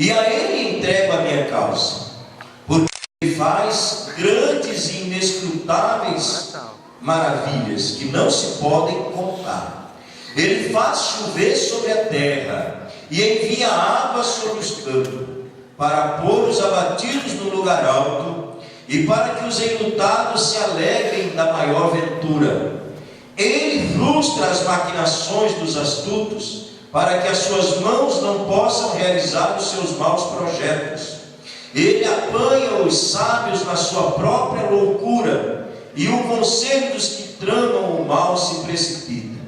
e a Ele entrego a minha causa, porque Ele faz grandes e inescrutáveis maravilhas que não se podem contar. Ele faz chover sobre a terra e envia água sobre os campos, para pôr os abatidos no lugar alto e para que os enlutados se alegrem da maior ventura. Ele frustra as maquinações dos astutos, para que as suas mãos não possam realizar os seus maus projetos. Ele apanha os sábios na sua própria loucura, e o conselho dos que tramam o mal se precipita.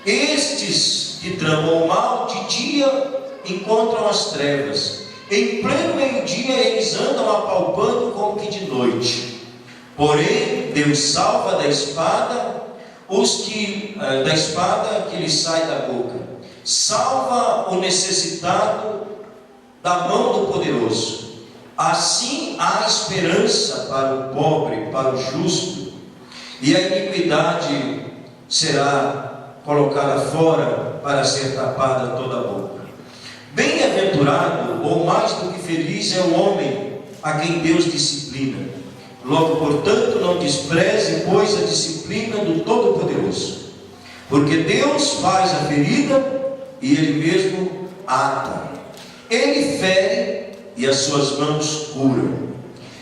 Estes que tramam o mal de dia encontram as trevas, em pleno meio-dia eles andam apalpando como que de noite. Porém Deus salva da espada da espada que lhes sai da boca, salva o necessitado da mão do poderoso. Assim há esperança para o pobre, para o justo, e a iniquidade será colocada fora para ser tapada toda a boca. Bem-aventurado, ou mais do que feliz, é o homem a quem Deus disciplina. Logo, portanto, não despreze, pois, a disciplina do Todo-Poderoso, porque Deus faz a ferida e Ele mesmo ata. Ele fere e as suas mãos curam.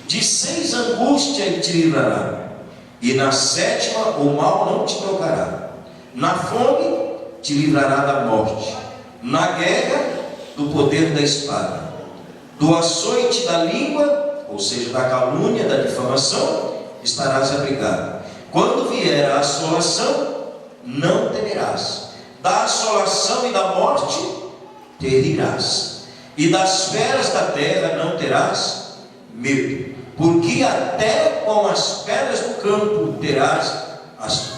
De 6 angústia te livrará, e na 7ª o mal não te tocará. Na fome te livrará da morte, na guerra do poder da espada, do açoite da língua, ou seja, da calúnia, da difamação, estarás abrigado. Quando vier a assolação, não temerás. Da assolação e da morte te rirás, e das feras da terra não terás medo, porque até com as pedras do campo terás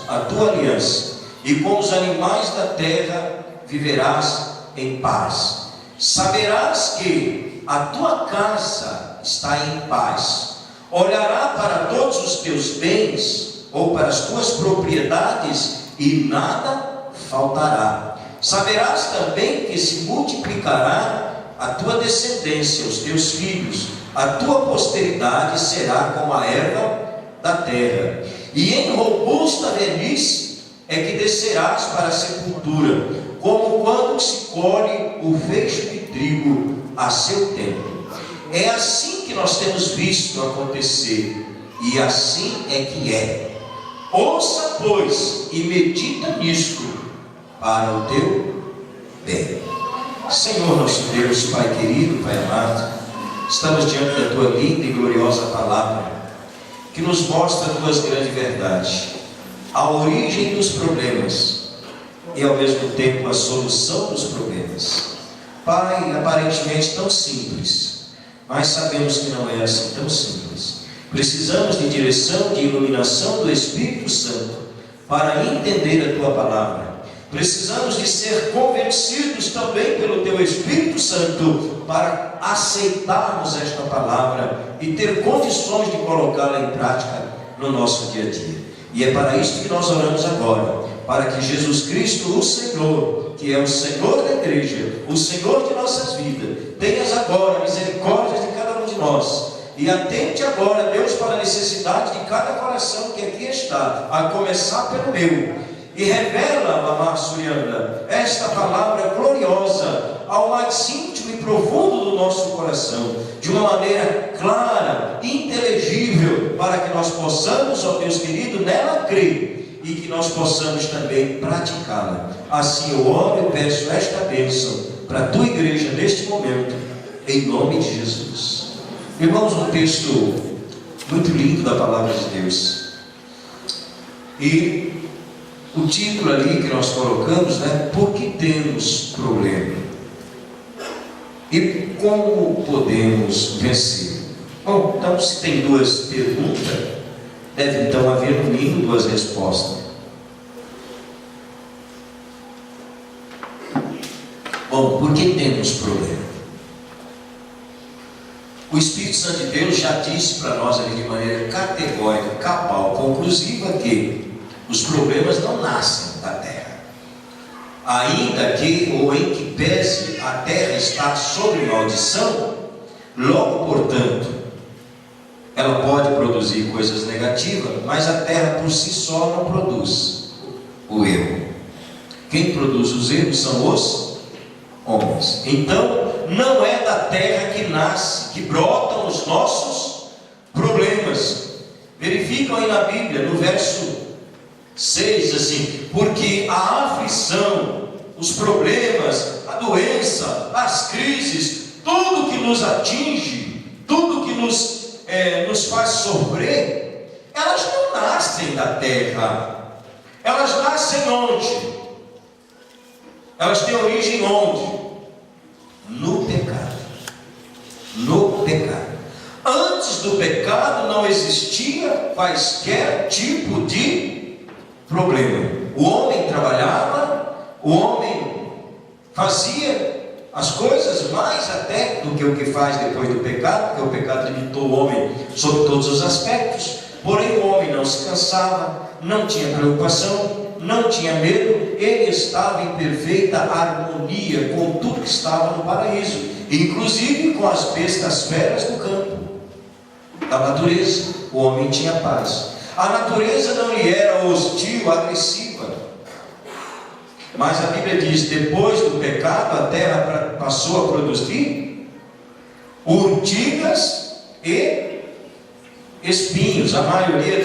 a tua aliança, e com os animais da terra viverás em paz. Saberás que a tua casa está em paz. Olhará para todos os teus bens, ou para as tuas propriedades, e nada faltará. Saberás também que se multiplicará a tua descendência, os teus filhos, a tua posteridade será como a erva da terra, e em robusta velhice é que descerás para a sepultura, como quando se colhe o feixe de trigo a seu tempo. É assim que nós temos visto acontecer, e assim é que é. Ouça, pois, e medita nisto para o teu bem. Senhor nosso Deus, Pai querido, Pai amado, estamos diante da tua linda e gloriosa palavra, que nos mostra a tua grande verdade, a origem dos problemas e ao mesmo tempo a solução dos problemas. Pai, aparentemente tão simples, mas sabemos que não é assim tão simples. Precisamos de direção, de iluminação do Espírito Santo para entender a tua palavra. Precisamos de ser convencidos também pelo teu Espírito Santo para aceitarmos esta palavra e ter condições de colocá-la em prática no nosso dia a dia. E é para isso que nós oramos agora, para que Jesus Cristo, o Senhor, que é o Senhor da igreja, o Senhor de nossas vidas, tenhas agora misericórdia de cada um de nós, e atente agora, Deus, para a necessidade de cada coração que aqui está, a começar pelo meu, e revela, Mamá Surianda, esta palavra gloriosa ao mais íntimo e profundo do nosso coração, de uma maneira clara, inteligível, para que nós possamos, ó Deus querido, nela crer, e que nós possamos também praticá-la. Assim eu oro e peço esta bênção para a tua igreja neste momento, em nome de Jesus. Irmãos, um texto muito lindo da palavra de Deus, e o título ali que nós colocamos, por que temos problema? E como podemos vencer? Bom, então se tem duas perguntas, deve então haver no mínimo duas respostas. Bom, por que temos problema? O Espírito Santo de Deus já disse para nós ali de maneira categórica, cabal, conclusiva, que os problemas não nascem da terra, ainda que ou em que que pese a terra estar sob maldição, logo, portanto, ela pode produzir coisas negativas, mas a terra por si só não produz o erro. Quem produz os erros são os homens. Então, não é da terra que nasce, que brotam os nossos problemas. Verificam aí na Bíblia, no verso 6, assim: porque a aflição, os problemas, a doença, as crises, tudo que nos atinge, tudo que nos faz sofrer, elas não nascem da terra. Elas nascem onde? Elas têm origem onde? No pecado. No pecado. Antes do pecado não existia quaisquer tipo de problema. O homem trabalhava, o homem fazia as coisas mais até do que o que faz depois do pecado, porque o pecado limitou o homem sobre todos os aspectos. Porém o homem não se cansava, não tinha preocupação, não tinha medo, ele estava em perfeita harmonia com tudo que estava no paraíso, inclusive com as bestas feras do campo. A natureza, o homem tinha paz. A natureza não lhe era hostil, agressiva. Mas a Bíblia diz: depois do pecado a terra passou a produzir urtigas e espinhos. A maioria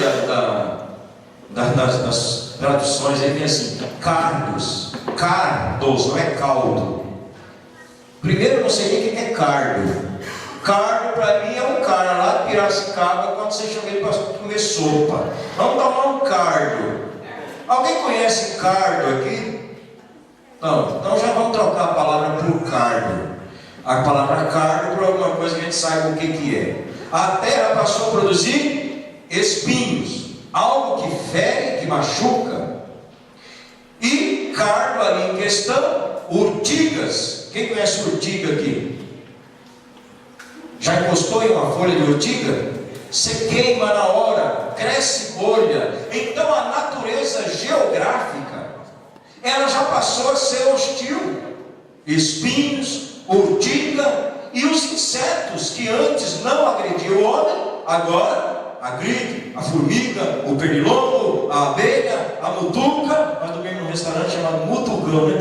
das traduções aí vem assim: cardos, não é caldo. Primeiro, eu não sei nem o que é cardo. Cardo para mim é um cara lá de Piracicaba, quando você chama ele para comer sopa. Vamos tomar um cardo. Alguém conhece cardo aqui? Não, então já vamos trocar a palavra por cardo. A palavra cardo por alguma coisa que a gente saiba o que é. A terra passou a produzir espinhos, algo que fere, que machuca. E cardo ali em questão, urtigas. Quem conhece urtiga aqui? Já encostou em uma folha de urtiga? Você queima na hora, cresce bolha. Então a natureza geográfica, ela já passou a ser hostil. Espinhos, urtiga e os insetos que antes não agrediam o homem, agora agride. A formiga, o pernilongo, a abelha, a mutuca. Nós dormimos num restaurante chamado Mutucão, né?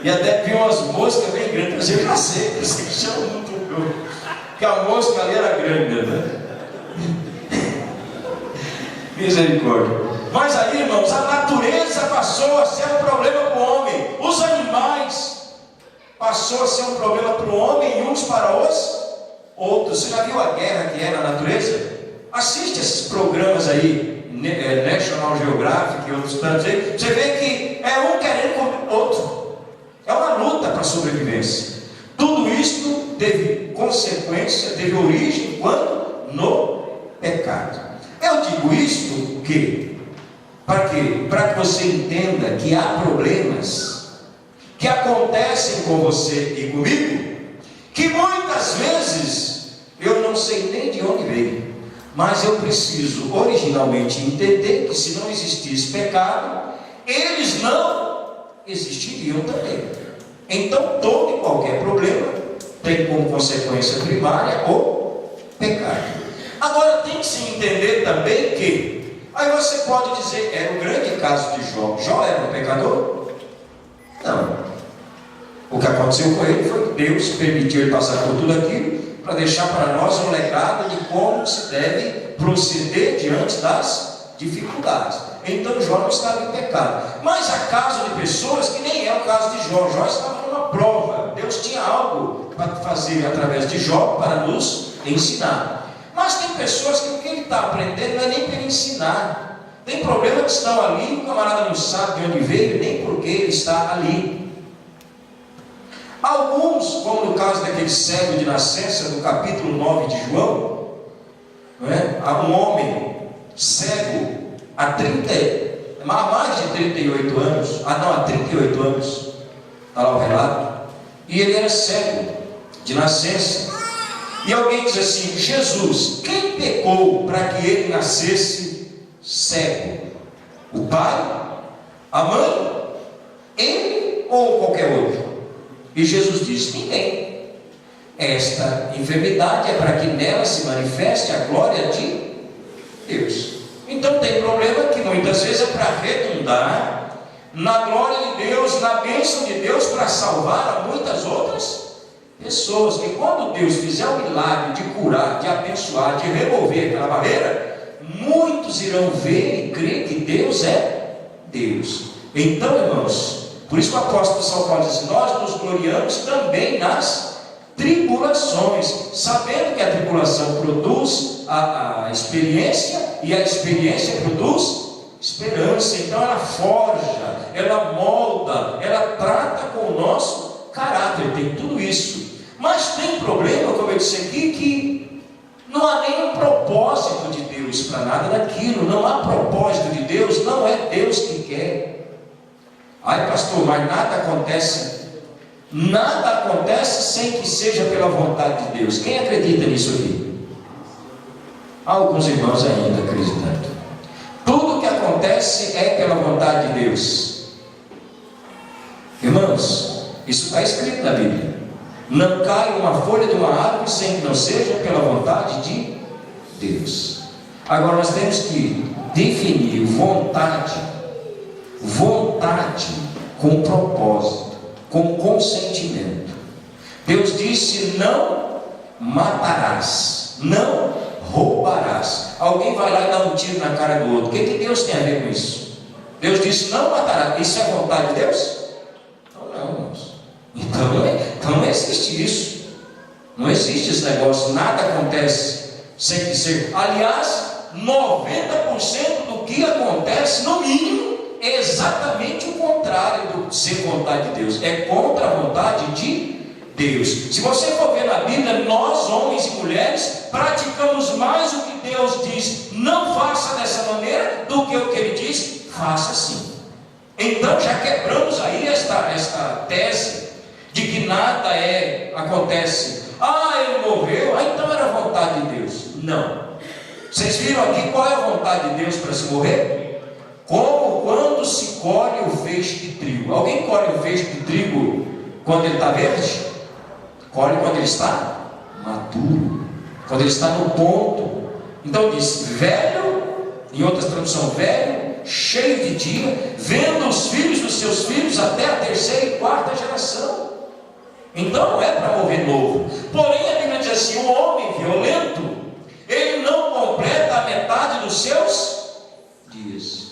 E até vi umas moscas bem grandes. Mas eu já sei, por isso que chama Mutucão, que a mosca ali era grande, né? Misericórdia. Mas aí, irmãos, a natureza passou a ser um problema para o homem. Os animais passou a ser um problema para o homem e uns para os outros. Você já viu a guerra que é na natureza? Assiste esses programas aí, National Geographic e outros tantos aí. Você vê que é um querendo comer o outro. É uma luta para a sobrevivência. Tudo isto teve consequência, teve origem quando? No pecado. Eu digo isto porque, para quê? Para que você entenda que há problemas que acontecem com você e comigo, que muitas vezes eu não sei nem de onde veio, mas eu preciso originalmente entender que se não existisse pecado, eles não existiriam também. Então todo e qualquer problema tem como consequência primária o pecado. Agora tem que se entender também que, aí você pode dizer, era o grande caso de Jó. Jó era um pecador? Não. O que aconteceu com ele foi que Deus permitiu ele passar por tudo aquilo para deixar para nós um legado de como se deve proceder diante das dificuldades. Então Jó não estava em pecado. Mas há casos de pessoas que nem é o caso de Jó. Jó estava numa prova. Deus tinha algo para fazer através de Jó para nos ensinar. Mas tem pessoas que o que ele está aprendendo não é nem para ele ensinar. Tem problemas que estão ali, o camarada não sabe de onde veio, nem porque ele está ali. Alguns, como no caso daquele cego de nascença, no capítulo 9 de João, não é? Há um homem cego há mais de 38 anos, há 38 anos, está lá o relato, e ele era cego de nascença. E alguém diz assim: Jesus, quem pecou para que ele nascesse cego? O pai? A mãe? Ele ou qualquer outro? E Jesus diz: ninguém. Esta enfermidade é para que nela se manifeste a glória de Deus. Então tem problema que muitas vezes é para redundar na glória de Deus, na bênção de Deus, para salvar a muitas outras pessoas. Que quando Deus fizer o milagre de curar, de abençoar, de remover aquela barreira, muitos irão ver e crer que Deus é Deus. Então, irmãos, por isso que o apóstolo São Paulo diz: nós nos gloriamos também nas tribulações, sabendo que a tribulação produz a experiência, e a experiência produz esperança. Então ela forja, ela molda, ela trata com o nosso caráter, tem tudo isso. Mas tem problema, como eu disse aqui, que não há nenhum propósito de Deus para nada daquilo. Não há propósito de Deus, não é Deus que quer. Ai, pastor, mas nada acontece sem que seja pela vontade de Deus. Quem acredita nisso aqui? Há alguns irmãos ainda acreditando. Tudo que acontece é pela vontade de Deus. Irmãos, isso está escrito na Bíblia: não cai uma folha de uma árvore sem que não seja pela vontade de Deus. Agora nós temos que definir vontade com propósito, com consentimento. Deus disse: não matarás, não roubarás. Alguém vai lá e dá um tiro na cara do outro. O que Deus tem a ver com isso? Deus disse: não matarás. Isso é vontade de Deus? Então não, irmãos. Então não existe isso. Não existe esse negócio. Nada acontece sem que seja. Aliás, 90% do que acontece, no mínimo, é exatamente o contrário do ser vontade de Deus. É contra a vontade de Deus. Se você for ver na Bíblia, nós, homens e mulheres, praticamos mais o que Deus diz: não faça dessa maneira, do que o que Ele diz: faça assim. Então já quebramos aí esta tese de que nada acontece. Ele morreu, então era a vontade de Deus. Não. Vocês viram aqui qual é a vontade de Deus para se morrer? Como quando se colhe o feixe de trigo. Alguém colhe o feixe de trigo quando ele está verde? Colhe quando ele está maduro, quando ele está no ponto. Então diz: velho, em outras traduções, velho, cheio de dia, vendo os filhos dos seus filhos até a terceira e quarta geração. Então não é para morrer novo. Porém a Bíblia diz assim: o homem violento, ele não completa a metade dos seus dias.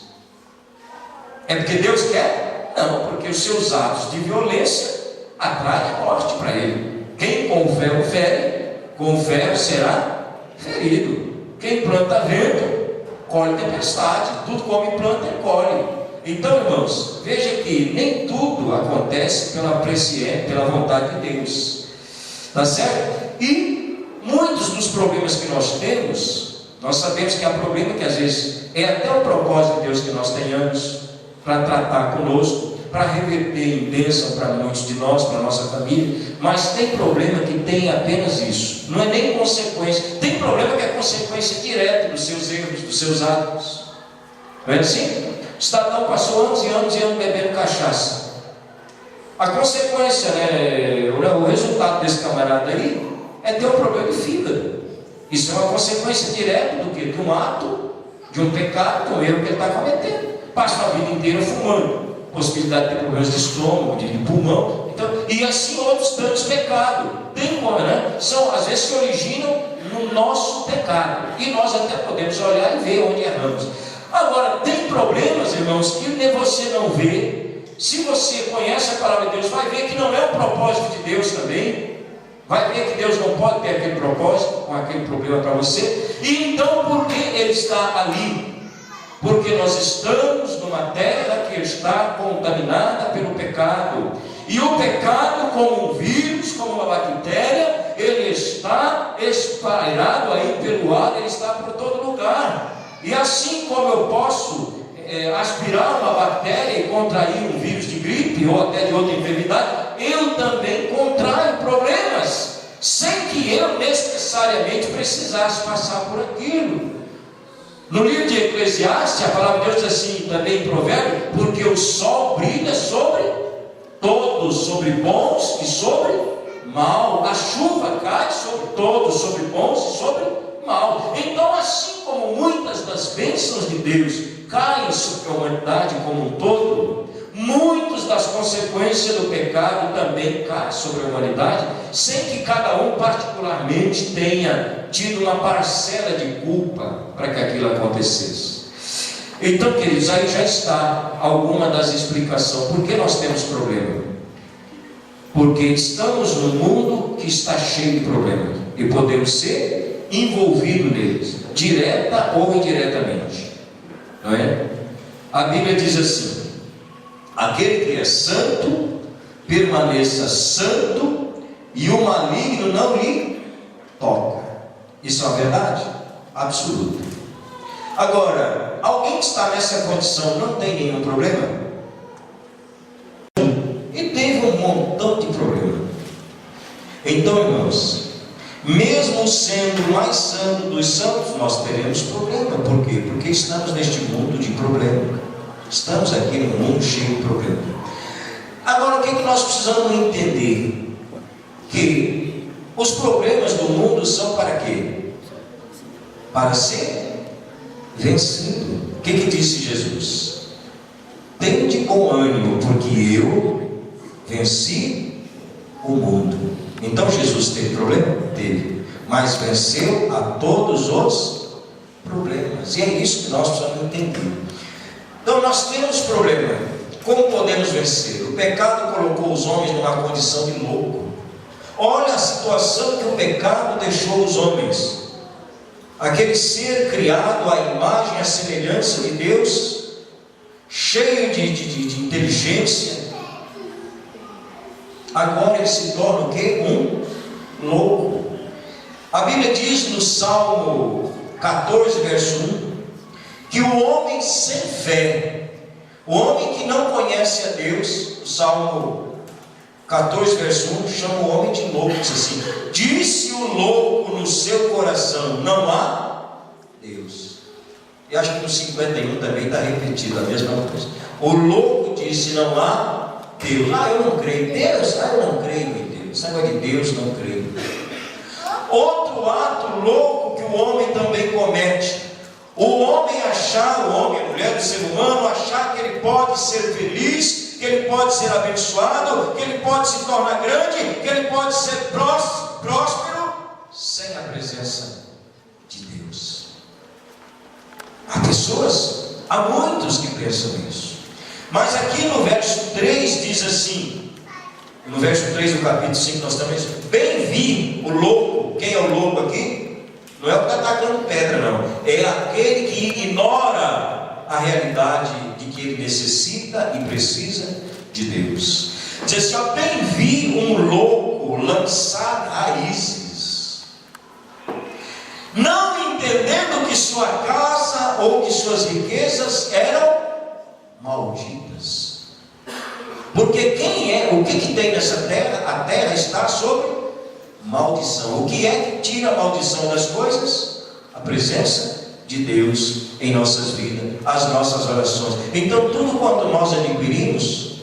É porque Deus quer? Não, porque os seus atos de violência atraem a morte para ele. Quem com ferro fere, com ferro será ferido. Quem planta vento, colhe tempestade. Tudo come planta e colhe. Então, irmãos, veja que nem tudo acontece pela vontade de Deus. Tá certo? E muitos dos problemas que nós temos, nós sabemos que há problema que às vezes é até o propósito de Deus que nós tenhamos para tratar conosco, para reverter em bênção para muitos de nós, para a nossa família. Mas tem problema que tem apenas isso, não é nem consequência. Tem problema que é consequência direta dos seus erros, dos seus atos. Não é assim? O cidadão passou anos e anos e anos bebendo cachaça. A consequência, o resultado desse camarada aí é ter um problema de fígado. Isso é uma consequência direta do quê? De um ato, de um pecado, de um erro que ele está cometendo. Passa a vida inteira fumando, possibilidade de ter problemas de estômago, de pulmão, então, e assim outros tantos pecados. Tem como, né? Às vezes se originam no nosso pecado, e nós até podemos olhar e ver onde erramos. Agora, tem problemas, irmãos, que você não vê. Se você conhece a palavra de Deus, vai ver que não é o propósito de Deus também. Vai ver que Deus não pode ter aquele propósito com aquele problema para você. E então, por que ele está ali? Porque nós estamos numa terra que está contaminada pelo pecado. E o pecado, como um vírus, como uma bactéria, ele está espalhado aí pelo ar, ele está por todo lugar. E assim como eu posso aspirar uma bactéria e contrair um vírus de gripe ou até de outra enfermidade, eu também contraio problemas, sem que eu necessariamente precisasse passar por aquilo. No livro de Eclesiastes, a palavra de Deus diz assim, também em Provérbio: porque o sol brilha sobre todos, sobre bons e sobre mal. A chuva cai sobre todos, sobre bons e sobre mal. Então, assim como muitas das bênçãos de Deus caem sobre a humanidade como um todo, muitas das consequências do pecado também caem sobre a humanidade, sem que cada um particularmente tenha tido uma parcela de culpa para que aquilo acontecesse. Então, queridos, aí já está alguma das explicações. Por que nós temos problema? Porque estamos num mundo que está cheio de problemas e podemos ser envolvidos neles, direta ou indiretamente, não é? A Bíblia diz assim: aquele que é santo, permaneça santo, e o maligno não lhe toca. Isso é uma verdade absoluta. Agora, alguém que está nessa condição não tem nenhum problema? E teve um montão de problema. Então, irmãos, mesmo sendo o mais santo dos santos, nós teremos problema. Por quê? Porque estamos neste mundo de problema. Estamos aqui num mundo cheio de problema. Agora, o que nós precisamos entender? Que os problemas do mundo são para quê? Para ser vencido. O que disse Jesus? Tende bom ânimo, porque eu venci o mundo. Então Jesus teve problema? Teve. Mas venceu a todos os problemas. E é isso que nós precisamos entender. Então nós temos problema. Como podemos vencer? O pecado colocou os homens numa condição de louco. Olha a situação que o pecado deixou os homens. Aquele ser criado à imagem e à semelhança de Deus, cheio de inteligência, agora ele se torna o quê? Um louco. A Bíblia diz no Salmo 14, verso 1, que o homem sem fé, o homem que não conhece a Deus, o Salmo 14, verso 1, chama o homem de louco. Diz assim: disse o louco no seu coração, não há Deus. E acho que no 51 também está repetido a mesma coisa. O louco disse, não há Deus. Eu não creio em Deus. Eu não creio em Deus. Esse negócio de Deus, não creio. Outro ato louco que o homem também comete: o homem achar, o homem, a mulher, o ser humano, achar que ele pode ser feliz, que ele pode ser abençoado, que ele pode se tornar grande, que ele pode ser próspero, sem a presença de Deus. Há pessoas, há muitos que pensam isso. Mas aqui no verso 3 diz assim, no verso 3 do capítulo 5 nós também: bem vi o louco. Quem é o louco aqui? Não é o que está atacando pedra, não. É aquele que ignora a realidade de que ele necessita e precisa de Deus. Diz assim: bem vi um louco lançar raízes, não entendendo que sua casa ou que suas riquezas eram malditas. Porque o que tem nessa terra? A terra está sob maldição. O que é que tira a maldição das coisas? A presença de Deus em nossas vidas, as nossas orações. Então tudo quanto nós adquirimos,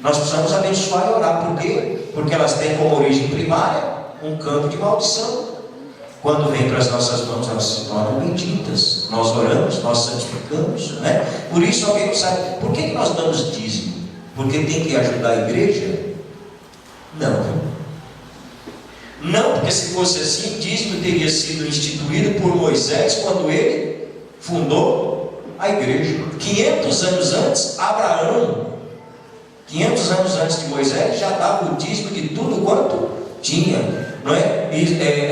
nós precisamos abençoar e orar. Por quê? Porque elas têm como origem primária um campo de maldição. Quando vem para as nossas mãos, elas se tornam benditas. Nós oramos, nós santificamos, né? Por isso alguém não sabe, por que nós damos dízimo? Porque tem que ajudar a igreja? Não, porque se fosse assim, dízimo teria sido instituído por Moisés quando ele fundou a igreja. 500 anos antes, Abraão, 500 anos antes de Moisés, já dava o dízimo de tudo quanto tinha, não é?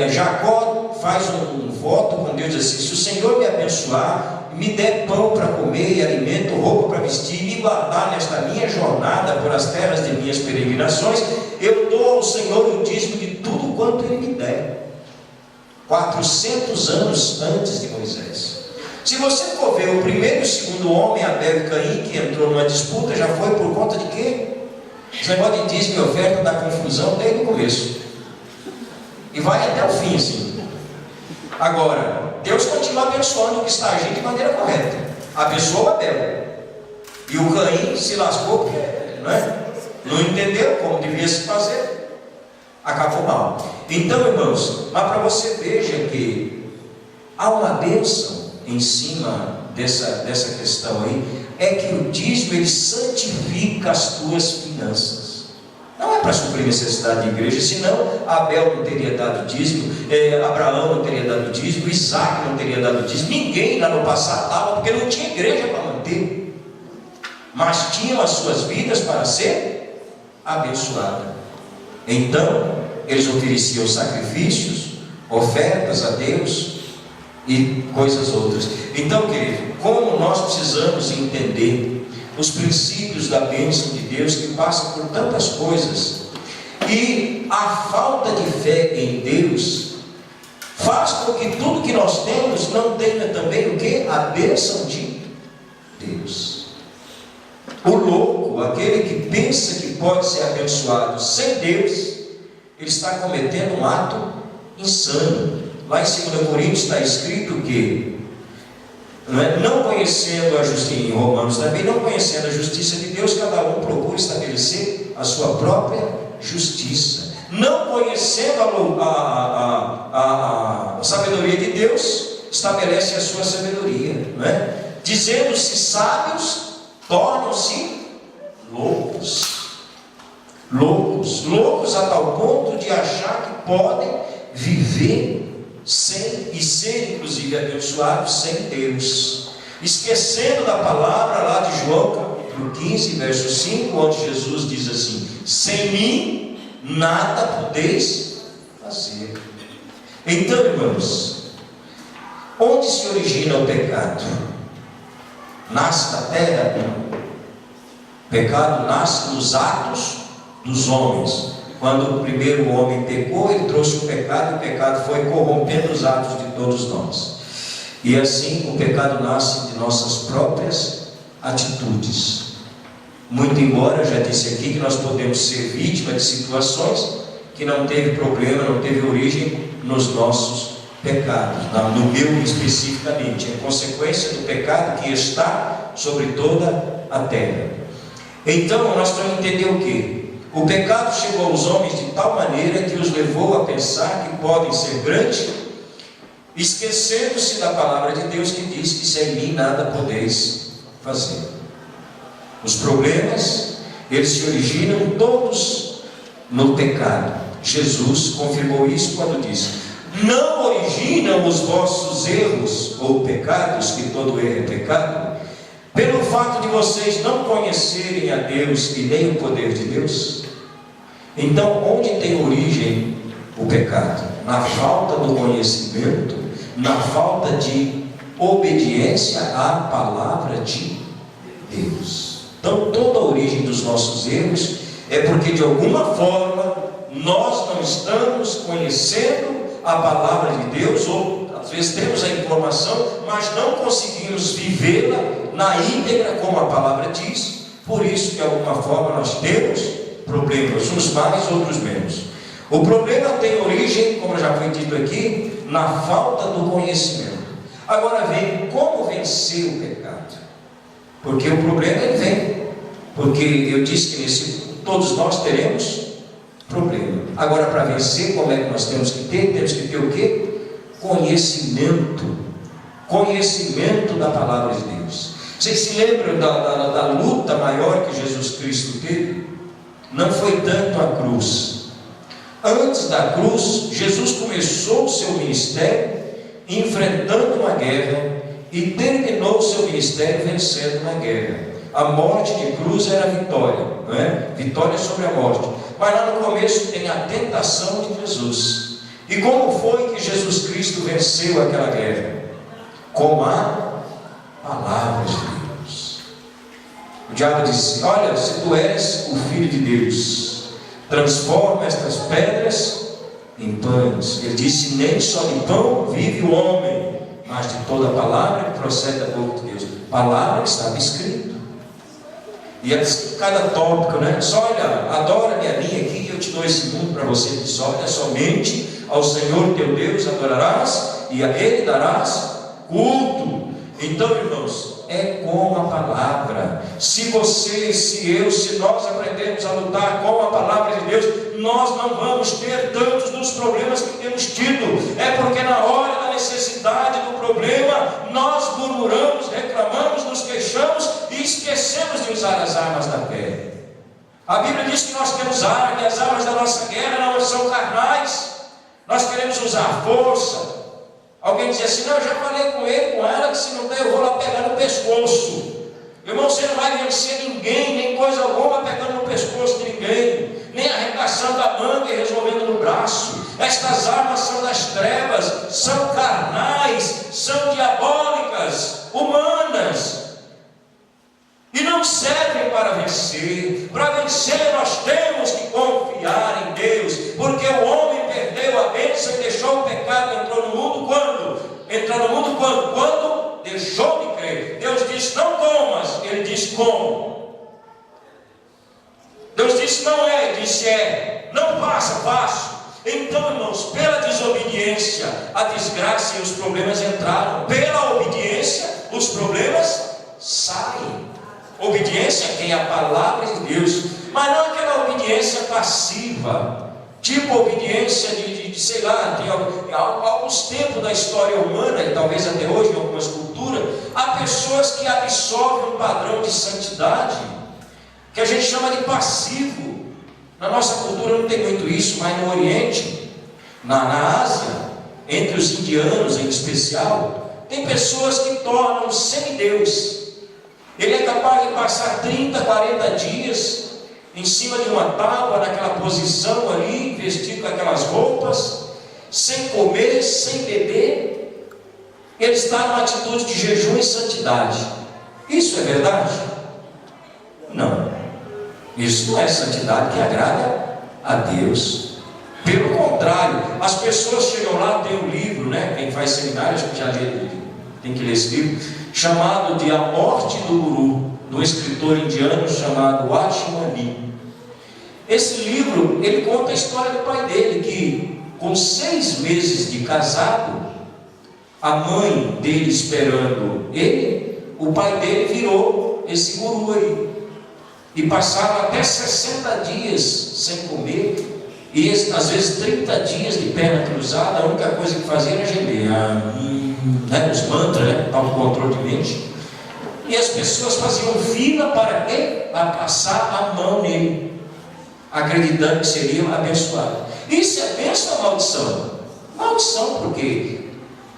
Jacó faz um voto com Deus assim: se o Senhor me abençoar, me der pão para comer e alimento, roupa para vestir, me guardar nesta minha jornada por as terras de minhas peregrinações, eu dou ao Senhor o dízimo de tudo quanto Ele me der. 400 anos antes de Moisés. Se você for ver o primeiro e o segundo homem, Abel e Caim, que entrou numa disputa, já foi por conta de quê? Esse negócio de dízimo e oferta dá confusão desde o começo e vai até o fim, assim. Agora, Deus continua abençoando o que está agindo de maneira correta. Abençoou Abel, e o Caim se lascou, porque, não é? não entenderam como devia se fazer, acabou mal. Então, irmãos, mas para você veja que há uma bênção em cima dessa questão aí, é que o dízimo ele santifica as tuas finanças. Não é para suprir necessidade de igreja, senão Abel não teria dado dízimo, Abraão não teria dado dízimo, Isaac não teria dado dízimo, ninguém lá no passado dava, porque não tinha igreja para manter, mas tinham as suas vidas para ser abençoadas. Então eles ofereciam sacrifícios, ofertas a Deus e coisas outras. Então, querido, como nós precisamos entender os princípios da bênção de Deus, que passa por tantas coisas, e a falta de fé em Deus faz com que tudo que nós temos não tenha também o que? A bênção de Deus. O louco, aquele que pensa que pode ser abençoado sem Deus, ele está cometendo um ato insano. Lá em 2 Coríntios está escrito que não conhecendo a justiça, em Romanos também, não conhecendo a justiça de Deus, cada um procura estabelecer a sua própria justiça. Não conhecendo a sabedoria de Deus, estabelece a sua sabedoria, dizendo-se sábios, tornam-se loucos a tal ponto de achar que podem viver sem, e ser inclusive abençoados sem Deus, esquecendo da palavra lá de João capítulo 15 verso 5, onde Jesus diz assim: sem mim nada podeis fazer. Então, irmãos, onde se origina o pecado? Nasce da terra? O pecado nasce nos atos dos homens. Quando o primeiro homem pecou, ele trouxe o pecado, e o pecado foi corrompendo os atos de todos nós. E assim o pecado nasce de nossas próprias atitudes. Muito embora, eu já disse aqui que nós podemos ser vítima de situações que não teve problema, não teve origem nos nossos pecados, no meu especificamente, é consequência do pecado que está sobre toda a terra. Então nós temos que entender o que? O pecado chegou aos homens de tal maneira que os levou a pensar que podem ser grandes, esquecendo-se da palavra de Deus que diz que sem mim nada podeis fazer. Os problemas, eles se originam todos no pecado. Jesus confirmou isso quando disse: não originam os vossos erros ou pecados, que todo erro é pecado, pelo fato de vocês não conhecerem a Deus e nem o poder de Deus? Então, onde tem origem o pecado? Na falta do conhecimento, na falta de obediência à palavra de Deus. Então, toda a origem dos nossos erros é porque de alguma forma nós não estamos conhecendo a palavra de Deus, ou às vezes temos a informação, mas não conseguimos vivê-la na íntegra como a palavra diz. Por isso, de alguma forma, nós temos problemas, uns mais, outros menos. O problema tem origem, como já foi dito aqui, na falta do conhecimento. Agora vem como vencer o pecado, porque o problema ele vem, porque eu disse que todos nós teremos problema. Agora, para vencer, como é que nós temos que ter? Temos que ter o quê? Conhecimento da palavra de Deus. Vocês se lembram da luta maior que Jesus Cristo teve? Não foi tanto a cruz. Antes da cruz, Jesus começou o seu ministério enfrentando uma guerra e terminou o seu ministério vencendo uma guerra. A morte de cruz era a vitória, não é? Vitória sobre a morte. Mas lá no começo tem a tentação de Jesus. E como foi que Jesus Cristo venceu aquela guerra? Com a palavra de Deus. O diabo disse: olha, se tu és o Filho de Deus, transforma estas pedras em pães. Ele disse: nem só de pão vive o homem, mas de toda a palavra que procede da boca de Deus. Palavra que estava escrita. E cada tópico, só olha, adora-me a mim aqui que eu te dou esse mundo para você. Ele disse: olha, somente ao Senhor teu Deus adorarás e a Ele darás culto. Então, irmãos, é com a palavra. Se você, se eu, se nós aprendemos a lutar com a palavra de Deus, nós não vamos ter tantos dos problemas que temos tido. É porque na hora da necessidade do problema, nós murmuramos, reclamamos, nos queixamos e esquecemos de usar as armas da fé. A Bíblia diz que nós temos armas, e as armas da nossa guerra não são carnais. Nós queremos usar força. Alguém diz assim: não, eu já falei com ele, com ela, que se não der eu vou lá pegar no pescoço. Irmão, você não vai vencer ninguém, nem coisa alguma pegando no pescoço de ninguém, nem arregaçando a manga e resolvendo no braço. Estas armas são das trevas, são carnais, são diabólicas, humanas, e não servem para vencer. Para vencer nós temos que confiar em Deus, porque o homem perdeu a bênção e deixou o pecado. Entrou no mundo quando? Entrou no mundo quando? Quando deixou de crer. Deus disse: não comas, ele disse: como. Deus disse: não é, ele disse: é. Não faça, faço. Então, irmãos, pela desobediência a desgraça e os problemas entraram. Pela obediência os problemas saem. Obediência é a palavra de Deus, mas não aquela obediência passiva, tipo obediência de sei lá, de alguns tempos da história humana, e talvez até hoje em algumas culturas, há pessoas que absorvem um padrão de santidade, que a gente chama de passivo. Na nossa cultura não tem muito isso, mas no Oriente, na Ásia, entre os indianos em especial, tem pessoas que tornam semideus. Ele é capaz de passar 30, 40 dias em cima de uma tábua, naquela posição ali, vestido com aquelas roupas, sem comer, sem beber. Ele está numa atitude de jejum e santidade. Isso é verdade? Não. Isso não é santidade que agrada a Deus. Pelo contrário, as pessoas chegam lá, tem um livro, né? Quem faz seminário, acho que já tem que ler esse livro, chamado de A Morte do Guru, de um escritor indiano chamado Ashwani. Esse livro, ele conta a história do pai dele, que com 6 meses de casado, a mãe dele esperando ele, o pai dele virou esse guru aí, e passava até 60 dias sem comer, e às vezes 30 dias de perna cruzada. A única coisa que fazia era gemer, os mantras, né? Para o controle de mente. E as pessoas faziam fila para quê? Para passar a mão nele, acreditando que seriam abençoados. Isso é bênção ou maldição? Maldição, porque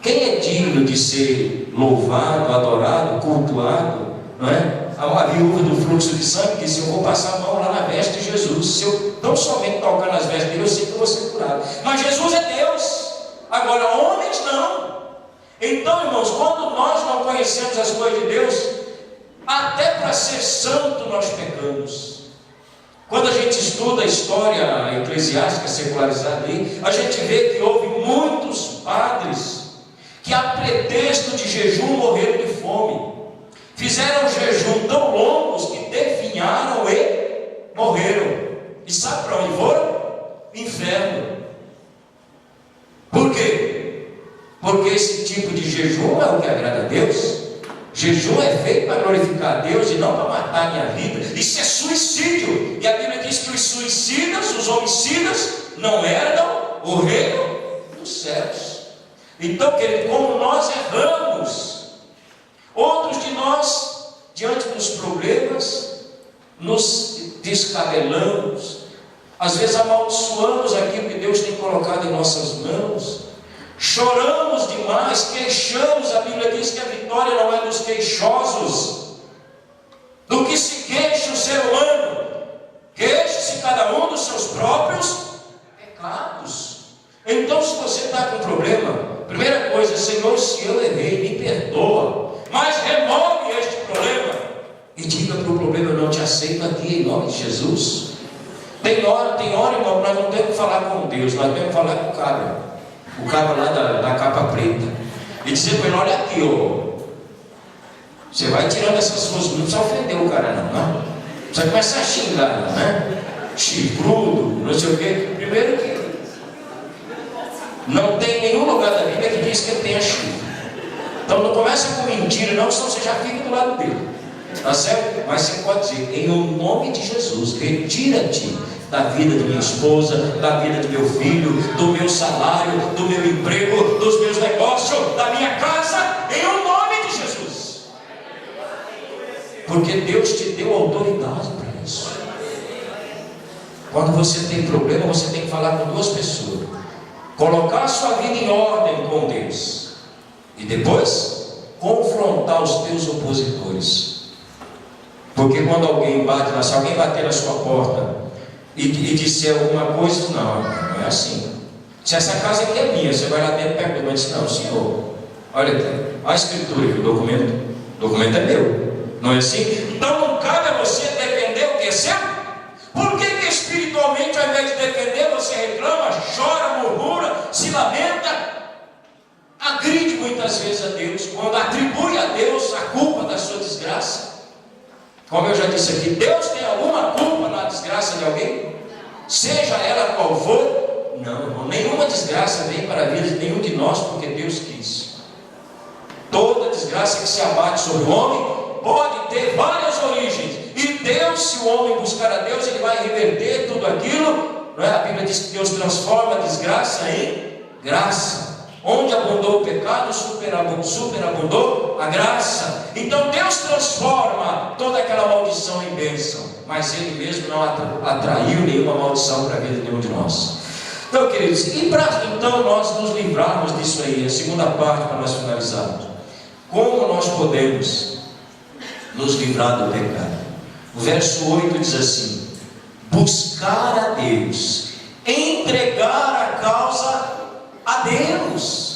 quem é digno de ser louvado, adorado, cultuado, não é? A viúva do fluxo de sangue disse: eu vou passar a mão lá na veste de Jesus. Se eu tão somente tocar nas vestes dele, eu sei que eu vou ser curado. Mas Jesus é Deus, agora homens não. Então, irmãos, quando nós não conhecemos as coisas de Deus, até para ser santo nós pecamos. Quando a gente estuda a história eclesiástica secularizada aí, a gente vê que houve muitos padres que, a pretexto de jejum, morreram de fome. Fizeram jejum tão longos que definharam e morreram. E sabe para onde foram? Inferno. Por quê? Porque esse tipo de jejum é o que agrada a Deus. Jejum é feito para glorificar a Deus e não para matar a minha vida. Isso é suicídio. E a Bíblia diz que os suicidas, os homicidas, não herdam o reino dos céus. Então, querido, como nós erramos, outros de nós, diante dos problemas, nos descabelamos, às vezes amaldiçoamos aquilo que Deus tem colocado em nossas mãos, choramos demais, queixamos. A Bíblia diz que a vitória não é dos queixosos. Do que se queixa o ser humano? Queixe-se cada um dos seus próprios pecados. Então, se você está com problema, primeira coisa: Senhor, se eu errei, me perdoa, mas remove este problema e diga para o problema: eu não te aceito aqui, em nome de Jesus. Tem hora, irmão, nós não temos que falar com Deus, nós temos que falar com o cabra lá da capa preta, e dizer para ele: olha aqui, você vai tirando essas suas, não precisa ofender o cara não, né? Você começa a xingar, né? Chifrudo, não sei o quê. Primeiro que não tem nenhum lugar da Bíblia que diz que ele tenha chifre. Então não começa com mentira, não, senão você já fica do lado dele. Tá certo? Mas você pode dizer, em o nome de Jesus, retira-te da vida de minha esposa, da vida do meu filho, do meu salário, do meu emprego, dos meus negócios, da minha casa, em o nome de Jesus. Porque Deus te deu autoridade para isso. Quando você tem problema, você tem que falar com duas pessoas. Colocar a sua vida em ordem com Deus. E depois, confrontar os teus opositores. Porque quando alguém bate, se alguém bater na sua porta e disser alguma coisa, não é assim. Se essa casa aqui é minha, você vai lá dentro e pergunta, mas diz, não, senhor, olha aqui, a escritura aqui, o documento é meu, não é assim? Então não cabe a você defender o que é seu. Por que espiritualmente, ao invés de defender, você reclama, chora, murmura, se lamenta, agride muitas vezes a Deus, quando atribui a Deus a culpa da sua desgraça? Como eu já disse aqui, Deus tem alguma culpa na desgraça de alguém? Seja ela qual for? Não, nenhuma desgraça vem para a vida de nenhum de nós porque Deus quis. Toda desgraça que se abate sobre o homem pode ter várias origens. E Deus, se o homem buscar a Deus, ele vai reverter tudo aquilo. Não é? A Bíblia diz que Deus transforma a desgraça em graça. Onde abundou o pecado, superabundou a graça. Então Deus transforma toda aquela maldição em bênção, mas Ele mesmo não atraiu nenhuma maldição para a vida de nenhum de nós. Então, queridos, e para então nós nos livrarmos disso aí, a segunda parte para nós finalizarmos, como nós podemos nos livrar do pecado? O verso 8 diz assim: buscar a Deus, entregar a causa a Deus.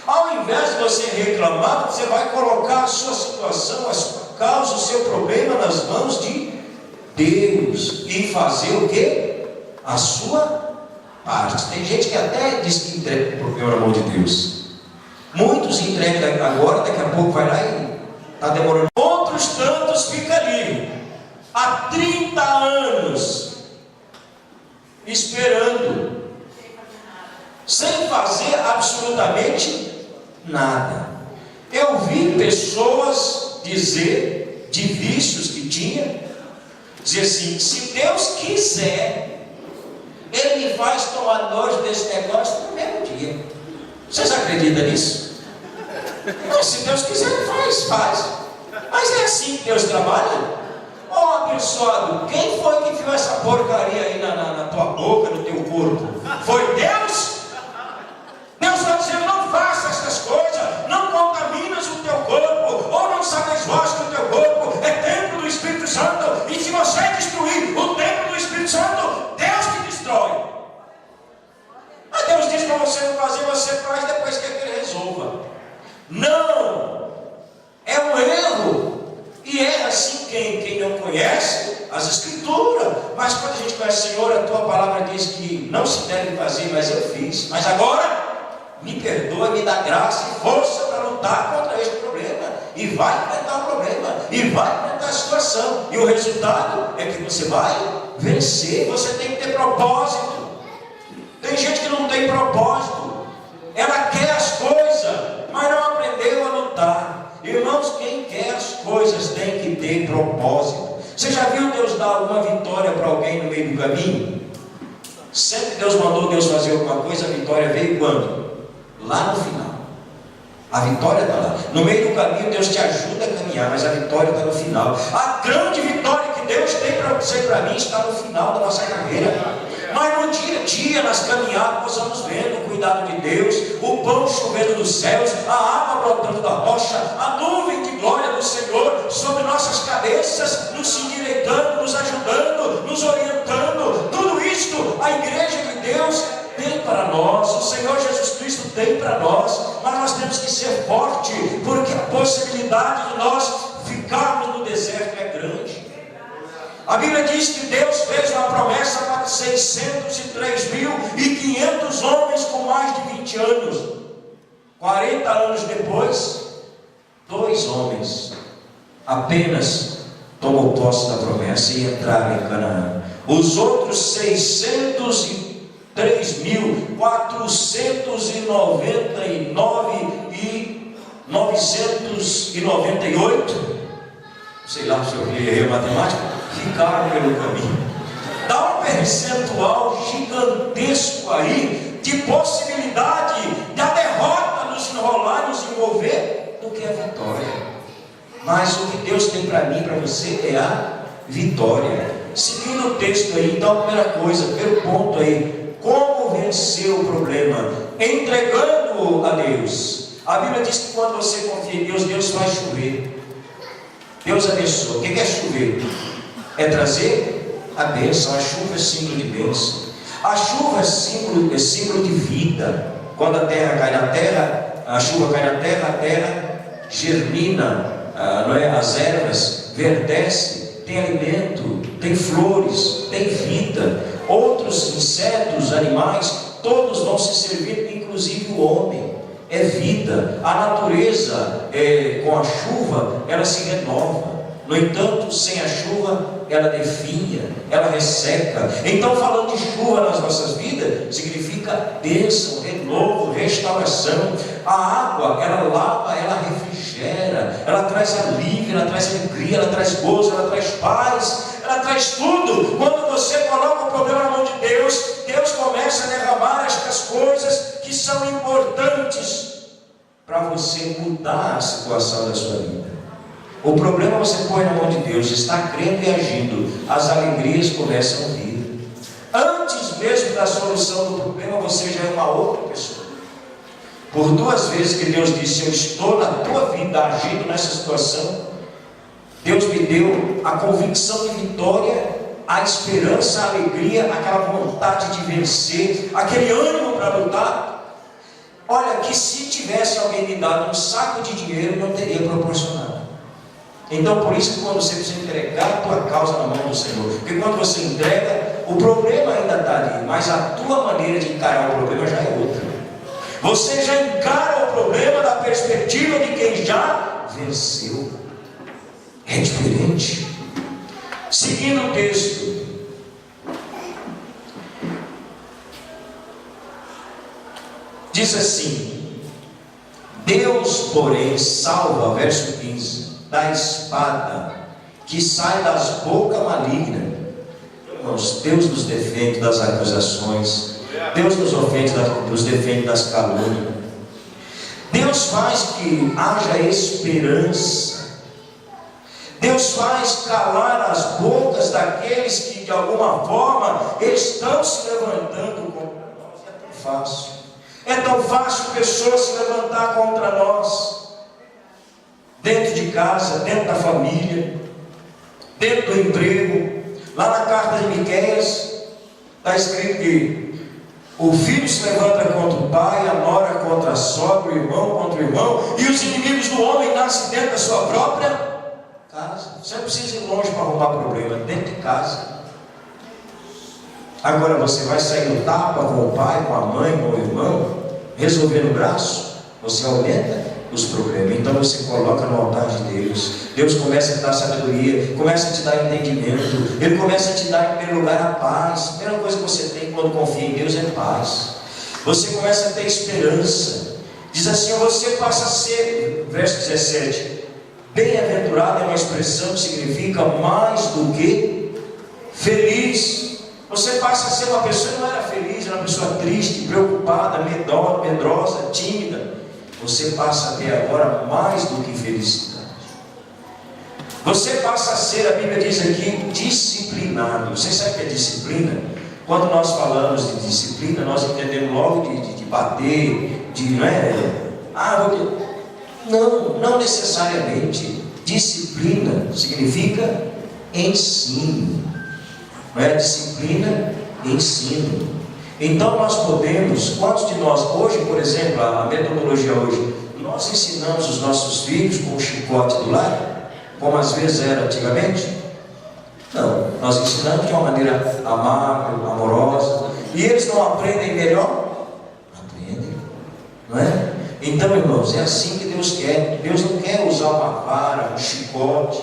Ao invés de você reclamar, você vai colocar a sua situação, a sua causa, o seu problema nas mãos de Deus e fazer o que? A sua parte. Tem gente que até diz que entrega o problema na mão de Deus. Muitos entregam agora, daqui a pouco vai lá e está demorando. Outros tantos ficam ali há 30 anos esperando, sem fazer absolutamente nada. Eu vi pessoas dizer, de vícios que tinha, dizer assim: se Deus quiser, Ele me faz tomar nojo desse negócio no mesmo dia. Vocês acreditam nisso? Não, se Deus quiser, Ele faz. Mas é assim que Deus trabalha? Ó, abençoado, quem foi que enfiou essa porcaria aí na tua boca, no teu corpo? Foi Deus? Deus está dizendo: não faça essas coisas, não contaminas o teu corpo, ou não sabes vós que o teu corpo é templo do Espírito Santo, e se você destruir o templo do Espírito Santo, Deus te destrói. Mas Deus diz para você não fazer, você faz depois que Ele resolva. Não, é um erro. E é assim quem não conhece as Escrituras. Mas quando a gente conhece: Senhor, a tua palavra diz que não se deve fazer, mas eu fiz. Mas agora me perdoa, me dá graça e força para lutar contra este problema. E vai enfrentar o problema, e vai enfrentar a situação. E o resultado é que você vai vencer. Você tem que ter propósito. Tem gente que não tem propósito. Ela quer as coisas, mas não aprendeu a lutar. Irmãos, quem quer as coisas tem que ter propósito. Você já viu Deus dar alguma vitória para alguém no meio do caminho? Sempre Deus mandou Deus fazer alguma coisa, a vitória veio quando? Lá no final. A vitória está lá. No meio do caminho Deus te ajuda a caminhar, mas a vitória está no final. A grande vitória que Deus tem para você e para mim está no final da nossa carreira. Mas no dia a dia, nas caminhadas, nós vamos vendo o cuidado de Deus, o pão chovendo dos céus, a água brotando da rocha, a nuvem de glória do Senhor sobre nossas cabeças, nos endireitando, nos ajudando, nos orientando. Tudo isto a igreja de Deus tem para nós, o Senhor Jesus Cristo tem para nós, mas nós temos que ser forte, porque a possibilidade de nós ficarmos no deserto é grande. A Bíblia diz que Deus fez uma promessa para 603.500 homens com mais de 20 anos. 40 anos depois, 2 homens apenas tomou posse da promessa e entraram em Canaã. Os outros 603.499 998, sei lá se eu errei a matemática, ficaram pelo caminho. Dá um percentual gigantesco aí de possibilidade da derrota nos enrolar, nos envolver, do que a vitória. Mas o que Deus tem para mim e para você é a vitória. Seguindo o texto aí, então a primeira coisa, primeiro ponto aí, como vencer o problema? Entregando a Deus. A Bíblia diz que quando você confia em Deus, Deus faz chover. Deus abençoa. O que é chover? É trazer a bênção. A chuva é símbolo de bênção. A chuva é símbolo de vida. Quando a terra cai na terra, a chuva cai na terra, a terra germina, não é? As ervas verdecem, tem alimento, tem flores, tem vida. Outros insetos, animais, todos vão se servir, inclusive o homem. É vida. A natureza, com a chuva, ela se renova. No entanto, sem a chuva, ela definha, ela resseca. Então, falando de chuva nas nossas vidas, significa bênção, renovo, restauração. A água, ela lava, ela refrigera, ela traz alívio, ela traz alegria, ela traz gozo, ela traz paz, ela traz tudo. Quando você coloca o problema na mão de Deus, Deus começa a derramar estas coisas que são importantes para você mudar a situação da sua vida. O problema você põe na mão de Deus, está crendo e agindo, as alegrias começam a vir. Antes mesmo da solução do problema, você já é uma outra pessoa. Por 2 vezes que Deus disse: eu estou na tua vida agindo nessa situação, Deus me deu a convicção de vitória, a esperança, a alegria, aquela vontade de vencer, aquele ânimo para lutar. Olha, que se tivesse alguém me dado um saco de dinheiro, não teria proporcionado. Então, por isso que quando você precisa entregar a tua causa na mão do Senhor, porque quando você entrega, o problema ainda está ali, mas a tua maneira de encarar o problema já é outra. Você já encara o problema da perspectiva de quem já venceu. É diferente. Seguindo o texto, diz assim: Deus, porém, salva, verso 15, da espada que sai das bocas malignas. Irmãos, Deus nos defende das acusações, Deus nos defende das calúnias. Deus faz que haja esperança. Deus faz calar as bocas daqueles que de alguma forma estão se levantando contra nós. É tão fácil. É tão fácil pessoas se levantar contra nós. Dentro de casa, dentro da família, dentro do emprego. Lá na carta de Miqueias está escrito que o filho se levanta contra o pai, a nora contra a sogra, o irmão contra o irmão, e os inimigos do homem nascem dentro da sua própria casa. Você não precisa ir longe para arrumar problema, dentro de casa. Agora você vai sair no tapa com o pai, com a mãe, com o irmão, resolver no braço, você aumenta os problemas. Então você coloca no altar de Deus. Deus começa a te dar sabedoria, começa a te dar entendimento, Ele começa a te dar em primeiro lugar a paz. A primeira coisa que você tem quando confia em Deus é paz. Você começa a ter esperança. Diz assim: você passa a ser, verso 17, bem-aventurado é uma expressão que significa mais do que feliz. Você passa a ser uma pessoa que não era feliz, era uma pessoa triste, preocupada, medrosa, tímida. Você passa a ter agora mais do que felicidade. Você passa a ser, a Bíblia diz aqui, disciplinado. Você sabe o que é disciplina? Quando nós falamos de disciplina, nós entendemos logo de bater, não é? Não necessariamente. Disciplina significa ensino. Não é? Disciplina, ensino. Então nós podemos, quantos de nós hoje, por exemplo, a metodologia hoje, nós ensinamos os nossos filhos com o chicote do lado, como às vezes era antigamente? Não, nós ensinamos de uma maneira amável, amorosa, e eles não aprendem melhor? Aprendem, não é? Então, irmãos, é assim que Deus quer. Deus não quer usar uma vara, um chicote.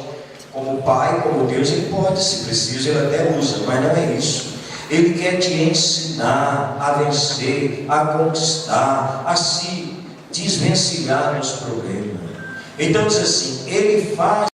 Como pai, como Deus, Ele pode, se preciso, Ele até usa, mas não é isso. Ele quer te ensinar a vencer, a conquistar, a se desvencilhar nos problemas. Então diz assim, Ele faz